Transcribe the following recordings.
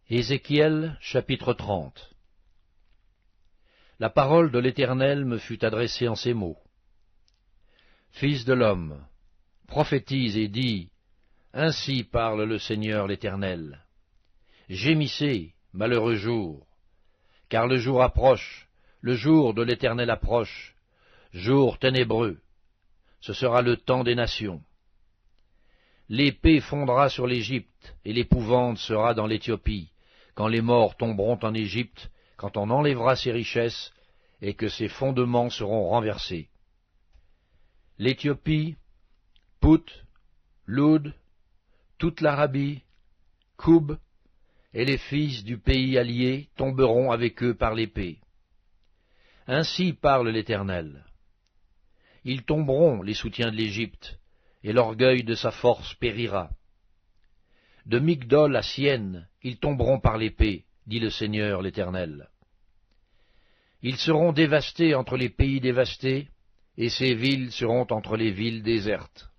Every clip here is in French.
Ézéchiel chapitre 30. La parole de l'Éternel me fut adressée en ces mots. Fils de l'homme, prophétise et dis, ainsi parle le Seigneur l'Éternel. Gémissez, malheureux jour, car le jour approche, le jour de l'Éternel approche, jour ténébreux, ce sera le temps des nations. L'épée fondra sur l'Égypte, et l'épouvante sera dans l'Éthiopie, quand les morts tomberont en Égypte, quand on enlèvera ses richesses, et que ses fondements seront renversés. L'Éthiopie, Pout, Loud, toute l'Arabie, Koub, et les fils du pays allié tomberont avec eux par l'épée. Ainsi parle l'Éternel. Ils tomberont, les soutiens de l'Égypte, et l'orgueil de sa force périra. De Migdol à Sienne, ils tomberont par l'épée, dit le Seigneur l'Éternel. Ils seront dévastés entre les pays dévastés, et ces villes seront entre les villes désertes.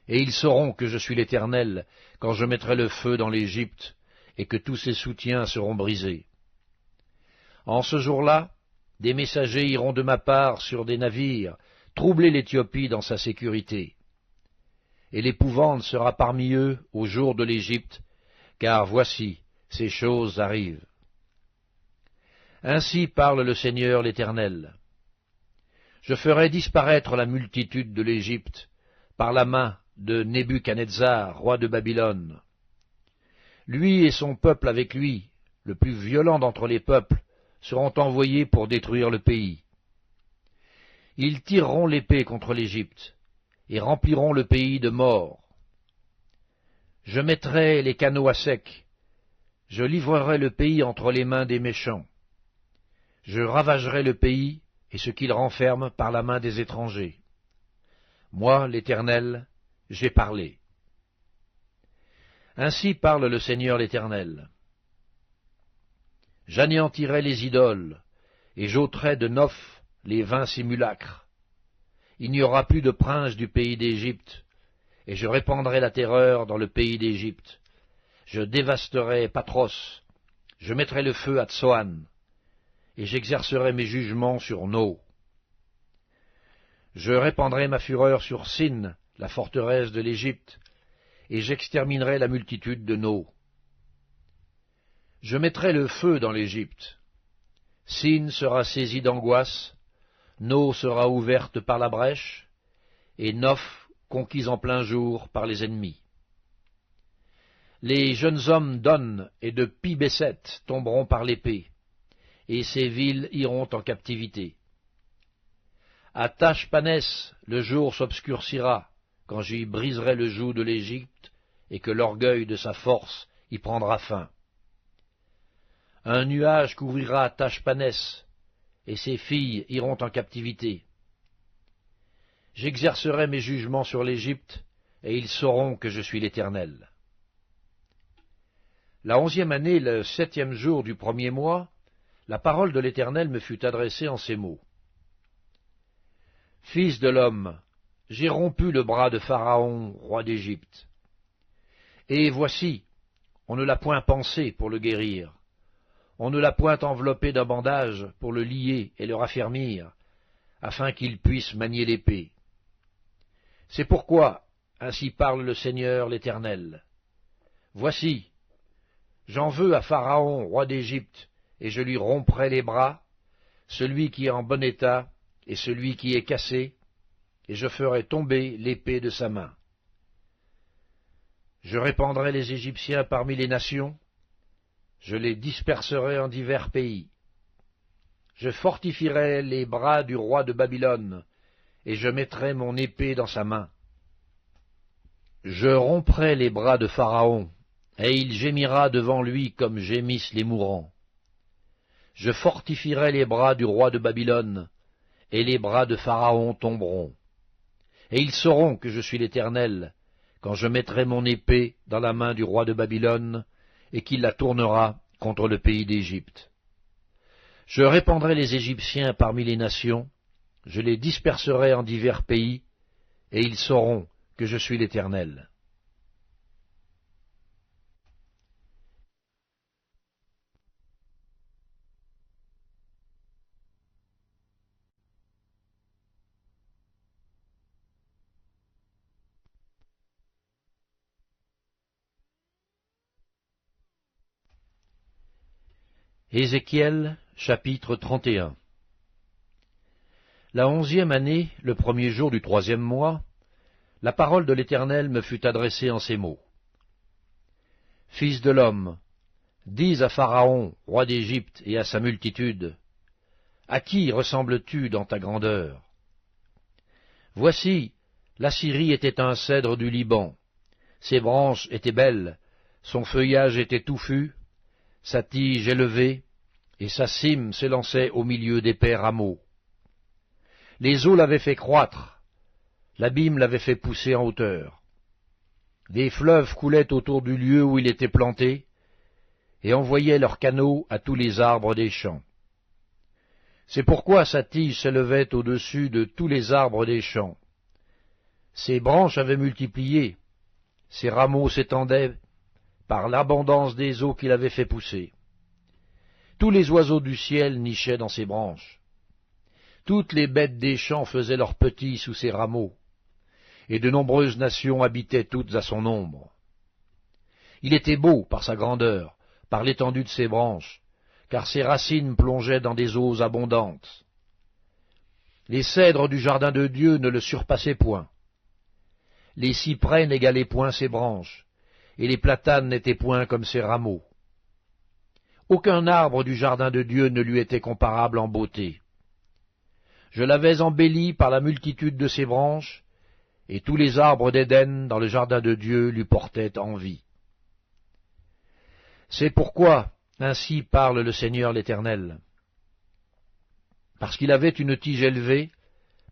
Et ils sauront que je suis l'Éternel, quand je mettrai le feu dans l'Égypte, et que tous ses soutiens seront brisés. En ce jour-là, des messagers iront de ma part sur des navires, troubler l'Éthiopie dans sa sécurité. Et l'épouvante sera parmi eux au jour de l'Égypte, car voici, ces choses arrivent. Ainsi parle le Seigneur l'Éternel. Je ferai disparaître la multitude de l'Égypte par la main de Nebuchadnezzar, roi de Babylone. Lui et son peuple avec lui, le plus violent d'entre les peuples, seront envoyés pour détruire le pays. Ils tireront l'épée contre l'Égypte, et rempliront le pays de morts. Je mettrai les canaux à sec, je livrerai le pays entre les mains des méchants. Je ravagerai le pays et ce qu'il renferme par la main des étrangers. Moi, l'Éternel, j'ai parlé. Ainsi parle le Seigneur l'Éternel. J'anéantirai les idoles, et j'ôterai de Noph les vains simulacres. Il n'y aura plus de prince du pays d'Égypte, et je répandrai la terreur dans le pays d'Égypte. Je dévasterai Patros, je mettrai le feu à Tsoan, et j'exercerai mes jugements sur No. Je répandrai ma fureur sur Sin, la forteresse de l'Égypte, et j'exterminerai la multitude de No. Je mettrai le feu dans l'Égypte. Sin sera saisie d'angoisse, No sera ouverte par la brèche, et Noph conquise en plein jour par les ennemis. Les jeunes hommes d'On et de Pi-Besset tomberont par l'épée, et ces villes iront en captivité. À Tachpanès, le jour s'obscurcira, quand j'y briserai le joug de l'Égypte, et que l'orgueil de sa force y prendra fin. Un nuage couvrira Tachpanès, et ses filles iront en captivité. J'exercerai mes jugements sur l'Égypte, et ils sauront que je suis l'Éternel. La 11e année, le 7e jour du 1er mois, la parole de l'Éternel me fut adressée en ces mots. Fils de l'homme, j'ai rompu le bras de Pharaon, roi d'Égypte. Et voici, on ne l'a point pansé pour le guérir. On ne l'a point enveloppé d'un bandage pour le lier et le raffermir, afin qu'il puisse manier l'épée. C'est pourquoi, ainsi parle le Seigneur l'Éternel. Voici, j'en veux à Pharaon, roi d'Égypte, et je lui romprai les bras, celui qui est en bon état et celui qui est cassé, et je ferai tomber l'épée de sa main. Je répandrai les Égyptiens parmi les nations, je les disperserai en divers pays. Je fortifierai les bras du roi de Babylone, et je mettrai mon épée dans sa main. Je romprai les bras de Pharaon, et il gémira devant lui comme gémissent les mourants. Je fortifierai les bras du roi de Babylone, et les bras de Pharaon tomberont. Et ils sauront que je suis l'Éternel, quand je mettrai mon épée dans la main du roi de Babylone, et qu'il la tournera contre le pays d'Égypte. Je répandrai les Égyptiens parmi les nations, je les disperserai en divers pays, et ils sauront que je suis l'Éternel. Ézéchiel, chapitre 31. La 11e année, le premier jour du 3e mois, la parole de l'Éternel me fut adressée en ces mots. Fils de l'homme, dis à Pharaon, roi d'Égypte, et à sa multitude, à qui ressembles-tu dans ta grandeur? Voici, la Syrie était un cèdre du Liban, ses branches étaient belles, son feuillage était touffu, sa tige élevée, et sa cime s'élançait au milieu d'épais rameaux. Les eaux l'avaient fait croître, l'abîme l'avait fait pousser en hauteur. Des fleuves coulaient autour du lieu où il était planté, et envoyaient leurs canaux à tous les arbres des champs. C'est pourquoi sa tige s'élevait au-dessus de tous les arbres des champs. Ses branches avaient multiplié, ses rameaux s'étendaient par l'abondance des eaux qu'il avait fait pousser. Tous les oiseaux du ciel nichaient dans ses branches. Toutes les bêtes des champs faisaient leurs petits sous ses rameaux, et de nombreuses nations habitaient toutes à son ombre. Il était beau par sa grandeur, par l'étendue de ses branches, car ses racines plongeaient dans des eaux abondantes. Les cèdres du jardin de Dieu ne le surpassaient point. Les cyprès n'égalaient point ses branches, et les platanes n'étaient point comme ses rameaux. Aucun arbre du jardin de Dieu ne lui était comparable en beauté. Je l'avais embelli par la multitude de ses branches, et tous les arbres d'Éden dans le jardin de Dieu lui portaient envie. C'est pourquoi, ainsi parle le Seigneur l'Éternel. Parce qu'il avait une tige élevée,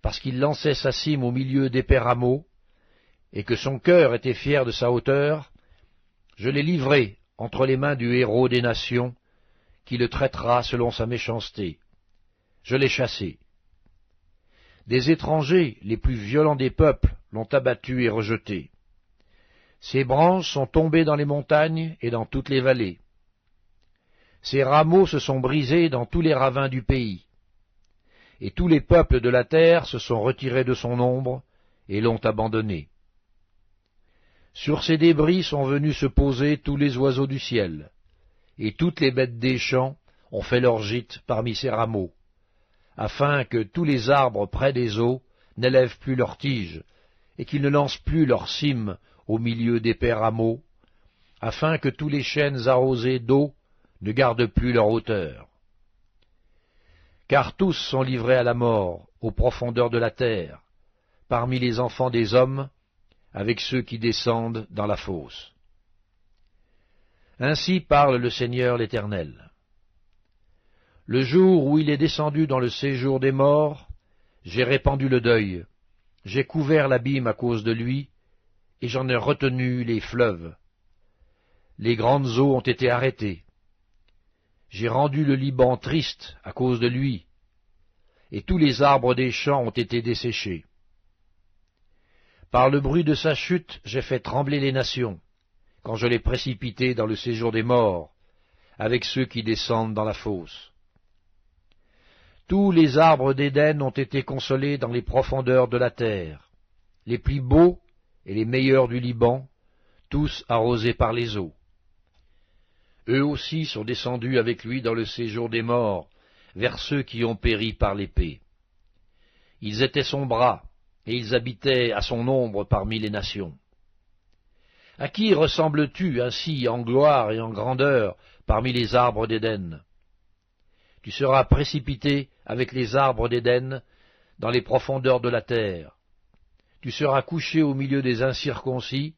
parce qu'il lançait sa cime au milieu d'épais rameaux, et que son cœur était fier de sa hauteur, je l'ai livré entre les mains du héros des nations, qui le traitera selon sa méchanceté. Je l'ai chassé. Des étrangers, les plus violents des peuples, l'ont abattu et rejeté. Ses branches sont tombées dans les montagnes et dans toutes les vallées. Ses rameaux se sont brisés dans tous les ravins du pays. Et tous les peuples de la terre se sont retirés de son ombre et l'ont abandonné. Sur ces débris sont venus se poser tous les oiseaux du ciel, et toutes les bêtes des champs ont fait leur gîte parmi ses rameaux, afin que tous les arbres près des eaux n'élèvent plus leurs tiges, et qu'ils ne lancent plus leurs cimes au milieu d'épais rameaux, afin que tous les chênes arrosés d'eau ne gardent plus leur hauteur. Car tous sont livrés à la mort, aux profondeurs de la terre, parmi les enfants des hommes, avec ceux qui descendent dans la fosse. Ainsi parle le Seigneur l'Éternel. Le jour où il est descendu dans le séjour des morts, j'ai répandu le deuil, j'ai couvert l'abîme à cause de lui, et j'en ai retenu les fleuves. Les grandes eaux ont été arrêtées. J'ai rendu le Liban triste à cause de lui, et tous les arbres des champs ont été desséchés. Par le bruit de sa chute, j'ai fait trembler les nations, quand je l'ai précipité dans le séjour des morts, avec ceux qui descendent dans la fosse. Tous les arbres d'Éden ont été consolés dans les profondeurs de la terre, les plus beaux et les meilleurs du Liban, tous arrosés par les eaux. Eux aussi sont descendus avec lui dans le séjour des morts, vers ceux qui ont péri par l'épée. Ils étaient son bras, et ils habitaient à son ombre parmi les nations. À qui ressembles-tu ainsi en gloire et en grandeur parmi les arbres d'Éden? Tu seras précipité avec les arbres d'Éden dans les profondeurs de la terre. Tu seras couché au milieu des incirconcis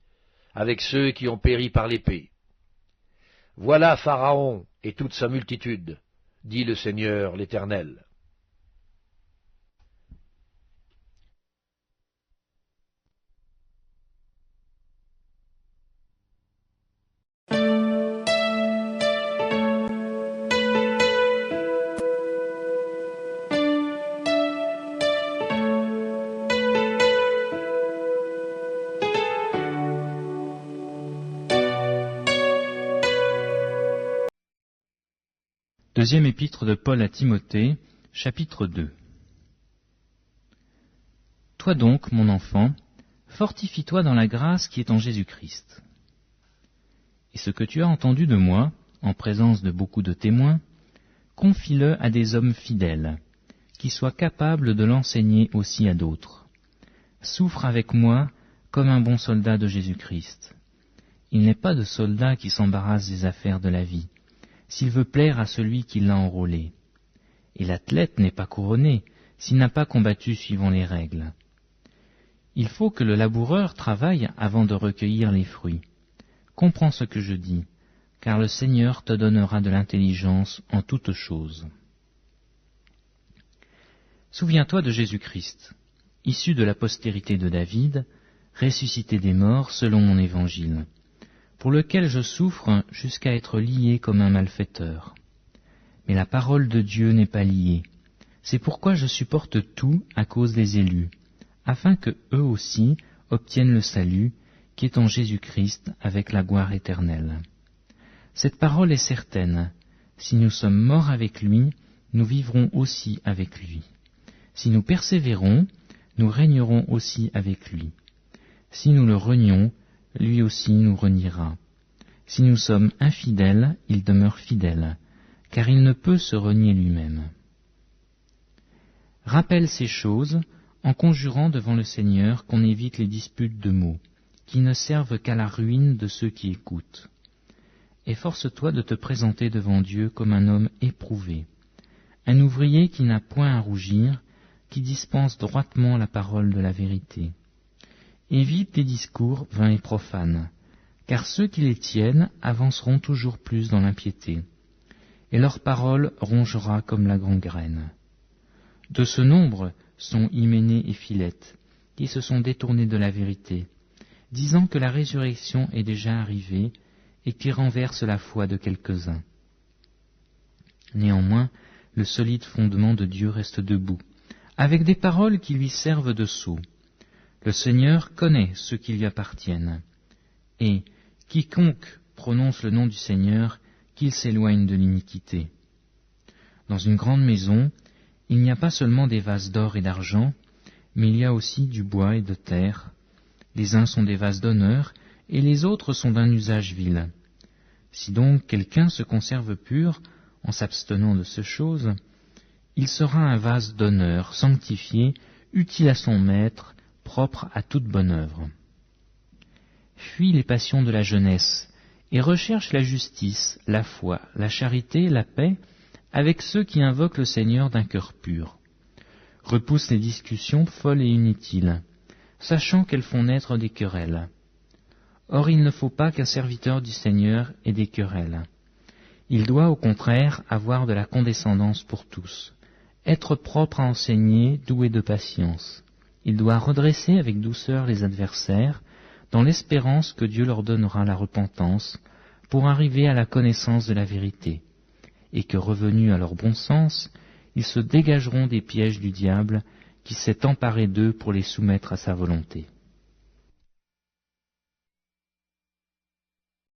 avec ceux qui ont péri par l'épée. Voilà Pharaon et toute sa multitude, dit le Seigneur l'Éternel. Deuxième épître de Paul à Timothée, chapitre 2. Toi donc, mon enfant, fortifie-toi dans la grâce qui est en Jésus-Christ. Et ce que tu as entendu de moi, en présence de beaucoup de témoins, confie-le à des hommes fidèles, qui soient capables de l'enseigner aussi à d'autres. Souffre avec moi comme un bon soldat de Jésus-Christ. Il n'est pas de soldat qui s'embarrasse des affaires de la vie, s'il veut plaire à celui qui l'a enrôlé. Et l'athlète n'est pas couronné s'il n'a pas combattu suivant les règles. Il faut que le laboureur travaille avant de recueillir les fruits. Comprends ce que je dis, car le Seigneur te donnera de l'intelligence en toutes choses. Souviens-toi de Jésus-Christ, issu de la postérité de David, ressuscité des morts selon mon évangile, pour lequel je souffre jusqu'à être lié comme un malfaiteur. Mais la parole de Dieu n'est pas liée. C'est pourquoi je supporte tout à cause des élus, afin que eux aussi obtiennent le salut qui est en Jésus-Christ avec la gloire éternelle. Cette parole est certaine. Si nous sommes morts avec lui, nous vivrons aussi avec lui. Si nous persévérons, nous régnerons aussi avec lui. Si nous le renions, lui aussi nous reniera. Si nous sommes infidèles, il demeure fidèle, car il ne peut se renier lui-même. Rappelle ces choses en conjurant devant le Seigneur qu'on évite les disputes de mots, qui ne servent qu'à la ruine de ceux qui écoutent. Efforce-toi de te présenter devant Dieu comme un homme éprouvé, un ouvrier qui n'a point à rougir, qui dispense droitement la parole de la vérité. Évite les discours vains et profanes, car ceux qui les tiennent avanceront toujours plus dans l'impiété, et leur parole rongera comme la gangrène. De ce nombre sont Hyménée et Philette, qui se sont détournés de la vérité, disant que la résurrection est déjà arrivée et qui renversent la foi de quelques-uns. Néanmoins, le solide fondement de Dieu reste debout, avec des paroles qui lui servent de sceau. Le Seigneur connaît ceux qui lui appartiennent, et quiconque prononce le nom du Seigneur, qu'il s'éloigne de l'iniquité. Dans une grande maison, il n'y a pas seulement des vases d'or et d'argent, mais il y a aussi du bois et de terre. Les uns sont des vases d'honneur, et les autres sont d'un usage vil. Si donc quelqu'un se conserve pur, en s'abstenant de ces choses, il sera un vase d'honneur, sanctifié, utile à son maître, propre à toute bonne œuvre. Fuis les passions de la jeunesse, et recherche la justice, la foi, la charité, la paix, avec ceux qui invoquent le Seigneur d'un cœur pur. Repousse les discussions folles et inutiles, sachant qu'elles font naître des querelles. Or il ne faut pas qu'un serviteur du Seigneur ait des querelles. Il doit au contraire avoir de la condescendance pour tous, être propre à enseigner, doué de patience. Il doit redresser avec douceur les adversaires, dans l'espérance que Dieu leur donnera la repentance, pour arriver à la connaissance de la vérité, et que revenus à leur bon sens, ils se dégageront des pièges du diable qui s'est emparé d'eux pour les soumettre à sa volonté.